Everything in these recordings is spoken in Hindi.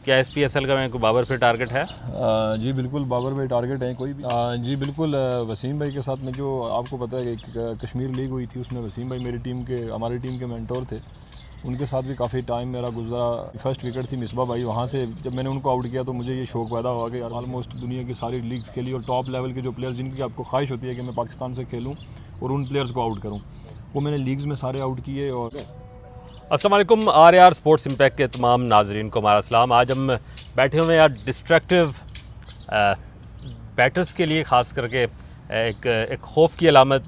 क्या SPSL का कोई बाबर पे टारगेट है? जी बिल्कुल, बाबर भाई टारगेट हैं कोई भी। जी बिल्कुल, वसीम भाई के साथ में जो आपको पता है कि एक कश्मीर लीग हुई थी, उसमें वसीम भाई हमारी टीम के मेंटोर थे। उनके साथ भी काफ़ी टाइम मेरा गुजरा। फर्स्ट विकेट थी मिसबा भाई, वहाँ से जब मैंने उनको आउट किया तो मुझे ये शौक पैदा हुआ कि यार ऑलमोस्ट दुनिया की सारी लीग्स खेली और टॉप लेवल के जो प्लेयर्स जिनकी आपको ख्वाहिश होती है कि मैं पाकिस्तान से खेलूँ और उन प्लेयर्स को आउट करूँ, वो मैंने लीग्स में सारे आउट किए। और अस्सलाम वालेकुम RAR स्पोर्ट्स इम्पैक्ट के तमाम नाजरीन को हमारा सलाम। आज हम बैठे हुए हैं यार डिस्ट्रैक्टिव बैटर्स के लिए, ख़ास करके एक खौफ की अलामत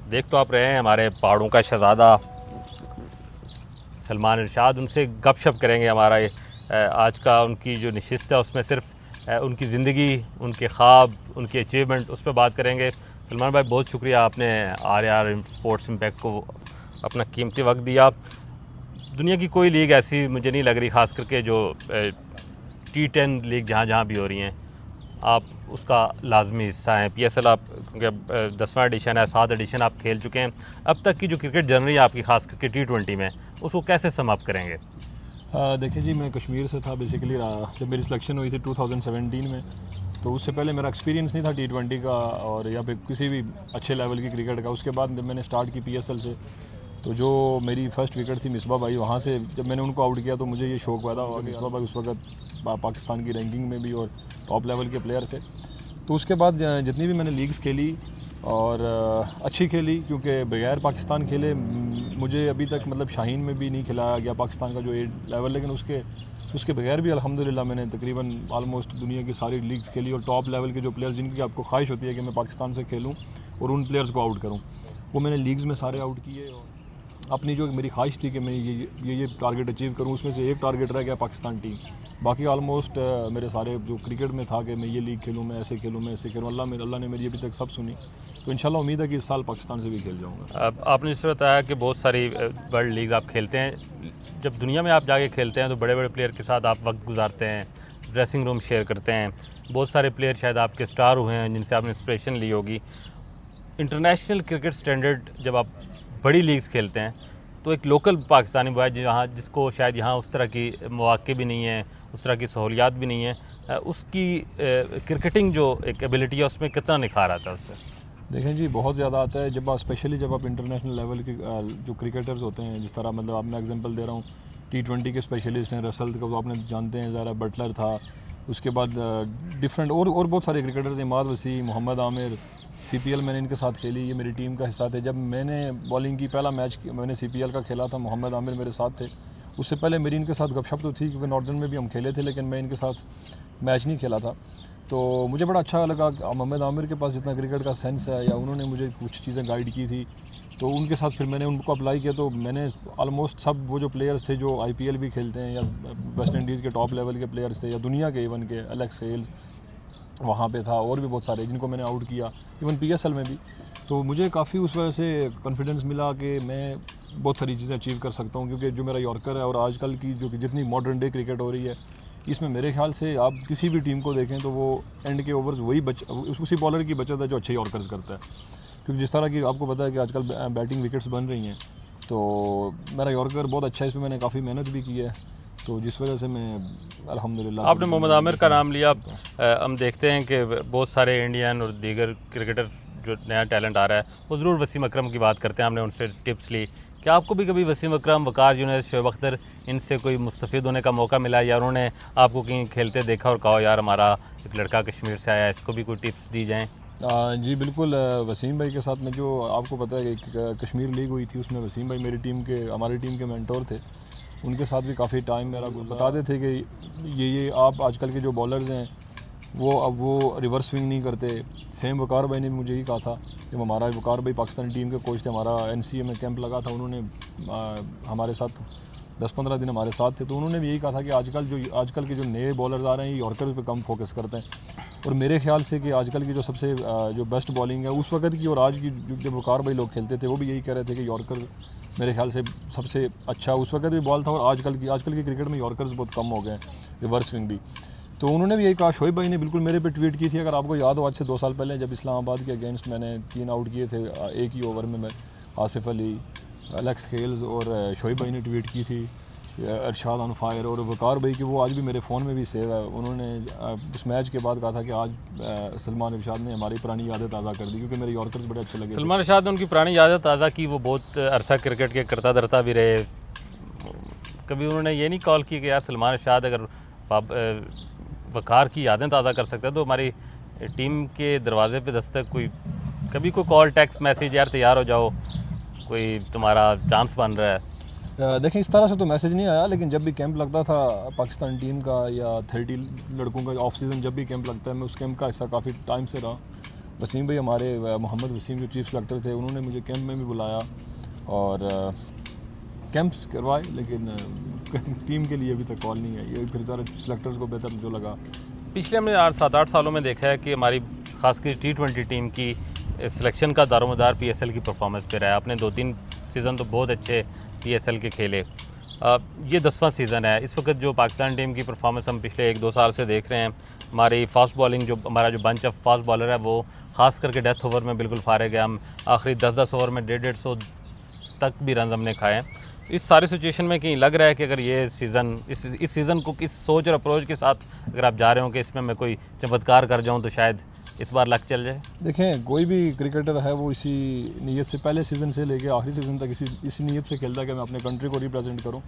देख तो आप रहे हैं, हमारे पहाड़ों का शहज़ादा सलमान इरशाद। उनसे गपशप करेंगे। हमारा आज का उनकी जो नशिस्त है उसमें सिर्फ उनकी ज़िंदगी, उनके ख्वाब, उनकी अचीवमेंट, उस पर बात करेंगे। सलमान भाई, बहुत शुक्रिया, आपने RAR स्पोर्ट्स इम्पैक्ट को अपना कीमती वक्त दिया। दुनिया की कोई लीग ऐसी मुझे नहीं लग रही, ख़ास करके जो T10 लीग जहाँ भी हो रही हैं, आप उसका लाजमी हिस्सा हैं। PSL आप 10वां एडिशन है, 7 एडिशन आप खेल चुके हैं। अब तक की जो क्रिकेट जर्नी है आपकी, ख़ास करके T20 में, उसको कैसे सम अप करेंगे? देखिए जी, मैं कश्मीर से था बेसिकली। जब मेरी सिलेक्शन हुई थी 2017 में, तो उससे पहले मेरा एक्सपीरियंस नहीं था T20 का और या फिर किसी भी अच्छे लेवल की क्रिकेट का। उसके बाद जब मैंने स्टार्ट की PSL से, तो जो मेरी फ़र्स्ट विकेट थी मिसबा भाई, वहाँ से जब मैंने उनको आउट किया तो मुझे ये शौक पैदा हुआ कि मिसबा भाई उस वक्त पाकिस्तान की रैंकिंग में भी और टॉप लेवल के प्लेयर थे। तो उसके बाद जितनी भी मैंने लीग्स खेली और अच्छी खेली, क्योंकि बगैर पाकिस्तान खेले मुझे अभी तक मतलब शाहीन में भी नहीं खिलाया गया पाकिस्तान का जो ए लेवल, लेकिन उसके बगैर भी अल्हम्दुलिल्लाह मैंने तकरीबन ऑलमोस्ट दुनिया की सारी लीग्स खेली और टॉप लेवल के जो प्लेयर्स जिनकी आपको ख्वाहिश होती है कि मैं पाकिस्तान से खेलूँ और उन प्लेयर्स को आउट करूँ, वो मैंने लीग्स में सारे आउट किए। और अपनी जो मेरी ख्वाहिश थी कि मैं ये टारगेट अचीव करूं, उसमें से एक टारगेट रह गया पाकिस्तान टीम। बाकी ऑलमोस्ट मेरे सारे जो क्रिकेट में था कि मैं ये लीग खेलूं, मैं ऐसे खेलूं, मैं ऐसे खेलूं, अल्लाह ने मेरी अभी तक सब सुनी। तो इंशाल्लाह उम्मीद है कि इस साल पाकिस्तान से भी खेल जाऊँगा। अब आपने जिस तरह बताया कि बहुत सारी वर्ल्ड लीग आप खेलते हैं, जब दुनिया में आप जाके खेलते हैं तो बड़े बड़े प्लेयर के साथ आप वक्त गुजारते हैं, ड्रेसिंग रूम शेयर करते हैं। बहुत सारे प्लेयर शायद आपके स्टार हुए हैं जिनसे आपने इंस्पिरेशन ली होगी। इंटरनेशनल क्रिकेट स्टैंडर्ड जब आप बड़ी लीग्स खेलते हैं तो एक लोकल पाकिस्तानी बॉय जिसको शायद यहाँ उस तरह की मौके भी नहीं है, उस तरह की सहूलियात भी नहीं है, उसकी क्रिकेटिंग जो एक एबिलिटी है उसमें कितना निखार आता है उससे? देखें जी, बहुत ज़्यादा आता है स्पेशली जब आप इंटरनेशनल लेवल के जो क्रिकेटर्स होते हैं, जिस तरह मतलब आप मैं एग्जांपल दे रहा हूँ, T20 के स्पेशलिस्ट हैं, रसल को तो आपने जानते हैं, ज़रा बटलर था। उसके बाद डिफरेंट और बहुत सारे क्रिकेटर्स हैं, इमाद वसीम, मोहम्मद आमिर। CPL मैंने इनके साथ खेली, ये मेरी टीम का हिस्सा थे। जब मैंने बॉलिंग की पहला मैच मैंने CPL का खेला था, मोहम्मद आमिर मेरे साथ थे। उससे पहले मेरी इनके साथ गपशप तो थी, क्योंकि नॉर्दर्न में भी हम खेले थे, लेकिन मैं इनके साथ मैच नहीं खेला था। तो मुझे बड़ा अच्छा लगा कि मोहम्मद आमिर के पास जितना क्रिकेट का सेंस है, या उन्होंने मुझे कुछ चीज़ें गाइड की थी, तो उनके साथ फिर मैंने उनको अप्लाई किया। तो मैंने ऑलमोस्ट सब वो जो प्लेयर्स थे जो IPL भी खेलते हैं या वेस्ट इंडीज़ के टॉप लेवल के प्लेयर्स थे या दुनिया के इवन के, एलेक्स हेल्स वहाँ पे था, और भी बहुत सारे जिनको मैंने आउट किया, इवन PSL में भी। तो मुझे काफ़ी उस वजह से कॉन्फिडेंस मिला कि मैं बहुत सारी चीज़ें अचीव कर सकता हूँ, क्योंकि जो मेरा यॉर्कर है और आजकल की जो कि जितनी मॉडर्न डे क्रिकेट हो रही है, इसमें मेरे ख्याल से आप किसी भी टीम को देखें तो वो एंड के ओवर्स वही उसी बॉलर की बचत है जो अच्छे यॉर्कर्स करता है। क्योंकि जिस तरह की आपको पता है कि आजकल बैटिंग विकेट्स बन रही हैं, तो मेरा यॉर्कर बहुत अच्छा है, इसमें मैंने काफ़ी मेहनत भी की है, तो जिस वजह से मैं अल्हम्दुलिल्लाह। आपने मोहम्मद आमिर का नाम लिया। हम देखते हैं कि बहुत सारे इंडियन और दीगर क्रिकेटर जो नया टैलेंट आ रहा है वो ज़रूर वसीम अकरम की बात करते हैं। हमने उनसे टिप्स ली। क्या आपको भी कभी वसीम अकरम, वकार यूनुस, शोएब अख्तर, इनसे कोई मुस्तफ़ीद होने का मौका मिला, या उन्होंने आपको कहीं खेलते देखा और कहा यार हमारा एक लड़का कश्मीर से आया है, इसको भी कोई टिप्स दी जाएँ? जी बिल्कुल, वसीम भाई के साथ में जो आपको पता है कि कश्मीर लीग हुई थी, उसमें वसीम भाई हमारी टीम के मेंटोर थे। उनके साथ भी काफ़ी टाइम मेरा बताते थे कि ये आप आजकल के जो बॉलर्स हैं वो रिवर्स स्विंग नहीं करते। सेम वकार भाई ने भी मुझे ही कहा था, जब वकार भाई पाकिस्तानी टीम के कोच थे, हमारा NCA में कैंप लगा था, उन्होंने हमारे साथ 10-15 दिन हमारे साथ थे, तो उन्होंने भी यही कहा था कि आजकल के जो नए बॉलर्स आ रहे हैं ये यॉर्कर्स पे कम फोकस करते हैं। और मेरे ख्याल से कि आजकल की जो सबसे जो बेस्ट बॉलिंग है उस वक्त की और आज की, जब वकार भाई लोग खेलते थे वो भी यही कह रहे थे कि यॉर्कर मेरे ख्याल से सबसे अच्छा उस वक्त भी बॉल था, और आजकल की क्रिकेट में यॉर्कर्स बहुत कम हो गए हैं, रिवर्स स्विंग भी। तो उन्होंने भी यही कहा। शोएब भाई ने बिल्कुल मेरे पे ट्वीट की थी, अगर आपको याद हो, आज से 2 साल पहले जब इस्लामाबाद के अगेंस्ट मैंने 3 आउट किए थे एक ही ओवर में, मैं आसिफ अली, एलेक्स हेल्स और शोएब भाई ने ट्वीट की थी अरशाद ऑन फायर और वकार भाई कि वो आज भी मेरे फ़ोन में भी सेव है। उन्होंने उस मैच के बाद कहा था कि आज सलमान इरशाद ने हमारी पुरानी यादें ताज़ा कर दी, क्योंकि मेरे यॉर्कर्स बड़े अच्छे लगे। सलमान इरशाद ने उनकी पुरानी यादें ताज़ा की, वो बहुत अरसा क्रिकेट के करता धरता भी रहे। कभी उन्होंने ये नहीं कॉल की कि यार सलमान इरशाद अगर वकार की यादें ताज़ा कर सकते हैं तो हमारी टीम के दरवाजे पे दस्तक, कभी कोई कॉल टेक्स्ट मैसेज, यार तैयार हो जाओ, कोई तुम्हारा चांस बन रहा है? देखें, इस तरह से तो मैसेज नहीं आया, लेकिन जब भी कैंप लगता था पाकिस्तान टीम का या 30 लड़कों का ऑफ सीज़न जब भी कैंप लगता है, मैं उस कैंप का हिस्सा काफ़ी टाइम से रहा। वसीम भाई हमारे, मोहम्मद वसीम जो चीफ सेलेक्टर थे, उन्होंने मुझे कैंप में भी बुलाया और कैंप्स करवाए, लेकिन टीम के लिए अभी तक कॉल नहीं आई। ये फिर ज़रा सेलेक्टर्स को बेहतर जो लगा। पिछले हमने 7-8 सालों में देखा है कि हमारी खासकर T20 टीम की सिलेक्शन का दारोमदार PSL की परफॉर्मेंस पे रहा है। आपने 2-3 सीज़न तो बहुत अच्छे PSL के खेले। ये 10वां सीज़न है। इस वक्त जो पाकिस्तान टीम की परफॉर्मेंस हम पिछले 1-2 साल से देख रहे हैं, हमारी फास्ट बॉलिंग, जो हमारा जो बंच ऑफ फास्ट बॉलर है, वो ख़ास करके डेथ ओवर में बिल्कुल फारिग है। हम आखिरी 10-10 ओवर में 150-150 तक भी रन हमने खाए। इस सारी सिचुएशन में कहीं लग रहा है कि अगर ये सीज़न इस सीज़न को किस सोच और अप्रोच के साथ अगर आप जा रहे हो कि इसमें मैं कोई चमत्कार कर जाऊँ तो शायद इस बार लक चल जाए? देखें, कोई भी क्रिकेटर है वो इसी नीयत से पहले सीज़न से लेके आखिरी सीज़न तक इसी नीयत से खेलता है कि मैं अपने कंट्री को रिप्रेजेंट करूं।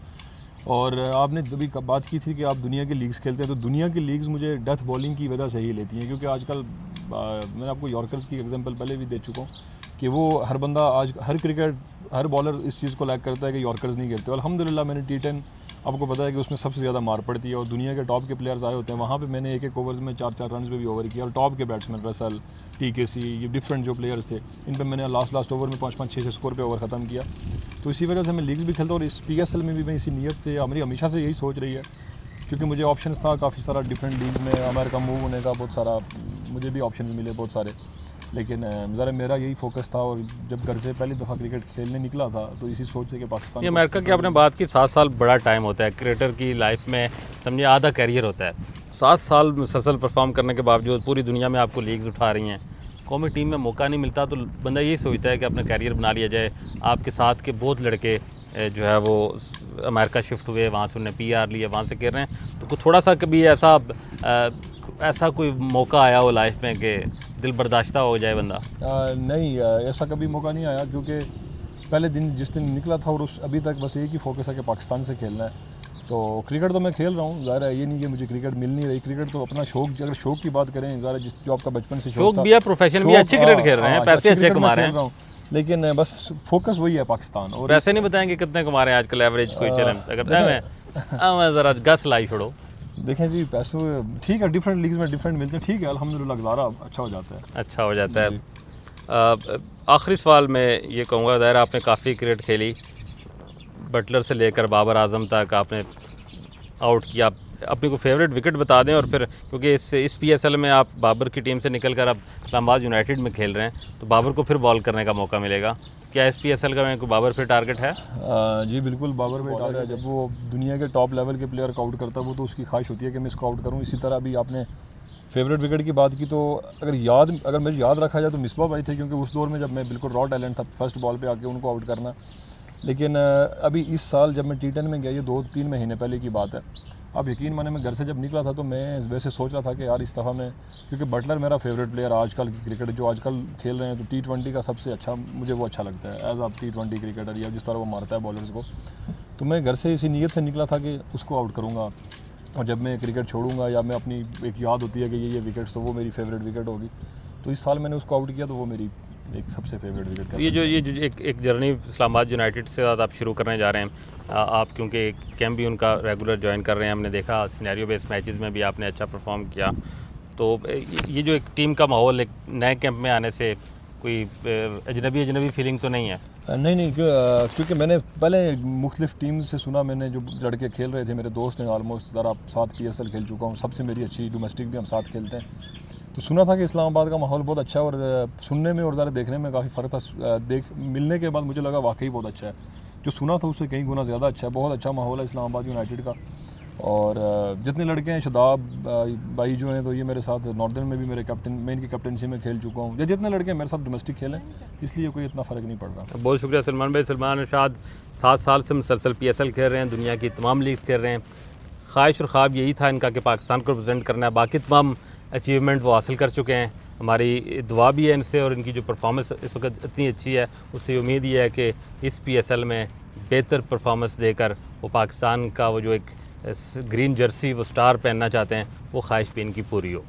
और आपने अभी बात की थी कि आप दुनिया की लीग्स खेलते हैं, तो दुनिया की लीग्स मुझे डेथ बॉलिंग की वजह से ही लेती हैं, क्योंकि आजकल मैंने आपको यॉर्कर्स की एग्जांपल पहले भी दे चुका हूँ कि वो हर बंदा आज हर बॉलर इस चीज़ को लैक करता है कि यॉर्कर्स नहीं खेलते। अल्हम्दुलिल्लाह मैंने T10, आपको पता है कि उसमें सबसे ज़्यादा मार पड़ती है और दुनिया के टॉप के प्लेयर्स आए होते हैं, वहाँ पे मैंने एक ओवर्स में 4-4 रन पे भी ओवर किया। और टॉप के बैट्समैन रसल, TKC, ये डिफरेंट जो प्लेयर्स थे, इन पर मैंने लास्ट ओवर में 5-5, 6-6 स्कोर पे ओवर ख़त्म किया। तो इसी वजह से मैं लीग्स भी खेलता हूँ और इस PSL में भी मैं इसी नीयत से, हमारी हमेशा से यही सोच रही है, क्योंकि मुझे ऑप्शंस था काफ़ी सारा डिफरेंट लीग में अमेरिका मूव होने का, बहुत सारा मुझे भी ऑप्शन मिले बहुत सारे, लेकिन ज़रा मेरा यही फोकस था। और जब घर से पहली दफ़ा क्रिकेट खेलने निकला था तो इसी सोच से कि पाकिस्तान, ये अमेरिका की आपने बात की, 7 साल बड़ा टाइम होता है क्रिकेटर की लाइफ में, समझिए आधा कैरियर होता है। 7 साल मुसलसल परफॉर्म करने के बावजूद पूरी दुनिया में आपको लीग्स उठा रही हैं, कौमी टीम में मौका नहीं मिलता, तो बंदा यही सोचता है कि अपना कैरियर बना लिया जाए। आपके साथ के बहुत लड़के जो है वो अमेरिका शिफ्ट हुए, वहाँ से उन्हें PR लिया, वहाँ से कर रहे हैं। तो थोड़ा सा कभी ऐसा कोई मौका आया हो लाइफ में कि दिल बर्दाश्ता हो जाए बंदा? नहीं, ऐसा कभी मौका नहीं आया, क्योंकि पहले दिन जिस दिन निकला था और अभी तक बस एक ही फोकस है कि पाकिस्तान से खेलना है। तो क्रिकेट तो मैं खेल रहा हूँ, ज़ाहिर है ये नहीं कि मुझे क्रिकेट मिल नहीं रही। क्रिकेट तो अपना शौक, अगर शौक की बात करें, ज़ाहिर जिस जो आपका बचपन से शौक भी है, प्रोफेशन भी, अच्छी क्रिकेट खेल रहे हैं, पैसे अच्छे कमा रहे हैं, लेकिन बस फोकस वही है पाकिस्तान। और पैसे नहीं बताएंगे कितने कमा रहे हैं आजकल एवरेज कोई चैलेंज अगर मैं ज़रा गस लाई छोड़ो? देखें जी, पैसे ठीक है, डिफरेंट लीग्स में डिफरेंट मिलते हैं, ठीक है, अल्हम्दुलिल्लाह गुजारा अच्छा हो जाता है, अच्छा हो जाता है। आखिरी सवाल मैं ये कहूँगा, ज़ाहिर आपने काफ़ी क्रिकेट खेली, बटलर से लेकर बाबर आजम तक आपने आउट किया। अपनी को फेवरेट विकेट बता दें, और फिर क्योंकि इस PSL में आप बाबर की टीम से निकल कर अब इस्लामाबाद यूनाइटेड में खेल रहे हैं, तो बाबर को फिर बॉल करने का मौका मिलेगा क्या इस PSL का? कोई बाबर फिर टारगेट है? जी बिल्कुल, बाबर पे टारगेट है। जब वो दुनिया के टॉप लेवल के प्लेयर को आउट करता है, वो तो उसकी ख्वाहिश होती है कि मैं इसको आउट करूँ। इसी तरह अभी आपने फेवरेट विकेट की बात की, तो अगर मुझे याद रखा जाए तो मिसबा भाई थे, क्योंकि उस दौर में जब मैं बिल्कुल रॉ टैलेंट था, फर्स्ट बॉल पे आके उनको आउट करना। लेकिन अभी इस साल जब मैं T10 में गया, ये 2-3 महीने पहले की बात है, अब यकीन माने मैं घर से जब निकला था तो मैं वैसे सोच रहा था कि यार इस दफ़ा मैं, क्योंकि बटलर मेरा फेवरेट प्लेयर आजकल की क्रिकेट जो आजकल खेल रहे हैं, तो T20 का सबसे अच्छा मुझे वो अच्छा लगता है एज आप T20 क्रिकेटर, या जिस तरह वो मारता है बॉलर्स को। तो मैं घर से इसी नीयत से निकला था कि उसको आउट करूँगा, और जब मैं क्रिकेट छोड़ूंगा या मैं अपनी एक याद होती है कि ये विकेट्स, तो वो मेरी फेवरेट विकेट होगी। तो इस साल मैंने उसको आउट किया, तो वो मेरी एक सबसे फेवरेट विकेट। ये जो एक जर्नी इस्लामाबाद यूनाइटेड से आप शुरू करने जा रहे हैं, आप क्योंकि कैंप भी उनका रेगुलर ज्वाइन कर रहे हैं, हमने देखा सिनेरियो बेस्ड मैचेस में भी आपने अच्छा परफॉर्म किया, तो ये जो एक टीम का माहौल एक नए कैंप में आने से कोई अजनबी फीलिंग तो नहीं है? नहीं, क्योंकि मैंने पहले मुख्तलिफ टीम से सुना, मैंने जो लड़के खेल रहे थे, मेरे दोस्त हैं, ऑलमोस्ट ज़रा 7 PSL खेल चुका हूँ, सबसे मेरी अच्छी डोमेस्टिक भी हम साथ खेलते हैं। तो सुना था कि इस्लामाबाद का माहौल बहुत अच्छा है, और सुनने में और ज़रा देखने में काफ़ी फ़र्क था। मिलने के बाद मुझे लगा वाकई बहुत अच्छा है, जो सुना था उससे कई गुना ज़्यादा अच्छा है। बहुत अच्छा माहौल है इस्लामाबाद यूनाइटेड का, और जितने लड़के हैं, शादाब भाई जो हैं, तो ये मेरे साथ नॉर्दर्न में भी मेरे कैप्टन, मैं इनकी कैप्टनसी में खेल चुका हूँ, या जितने लड़के हैं मेरे साथ डोमेस्टिक खेलें, इसलिए कोई इतना फ़र्क नहीं पड़ रहा। बहुत शुक्रिया सलमान भाई। सलमान इरशाद 7 साल से मुसलसल PSL खेल रहे हैं, दुनिया की तमाम लीग्स खेल रहे हैं। ख्वाहिश और ख्वाब यही था इनका कि पाकिस्तान को रिप्रेजेंट करना है। बाकी तमाम अचीवमेंट वो हासिल कर चुके हैं। हमारी दुआ भी है इनसे, और इनकी जो परफॉर्मेंस इस वक्त इतनी अच्छी है, उससे उम्मीद ही है कि इस PSL में बेहतर परफॉर्मेंस देकर वो पाकिस्तान का वो जो एक ग्रीन जर्सी वो स्टार पहनना चाहते हैं, वो ख्वाहिश भी इनकी पूरी हो।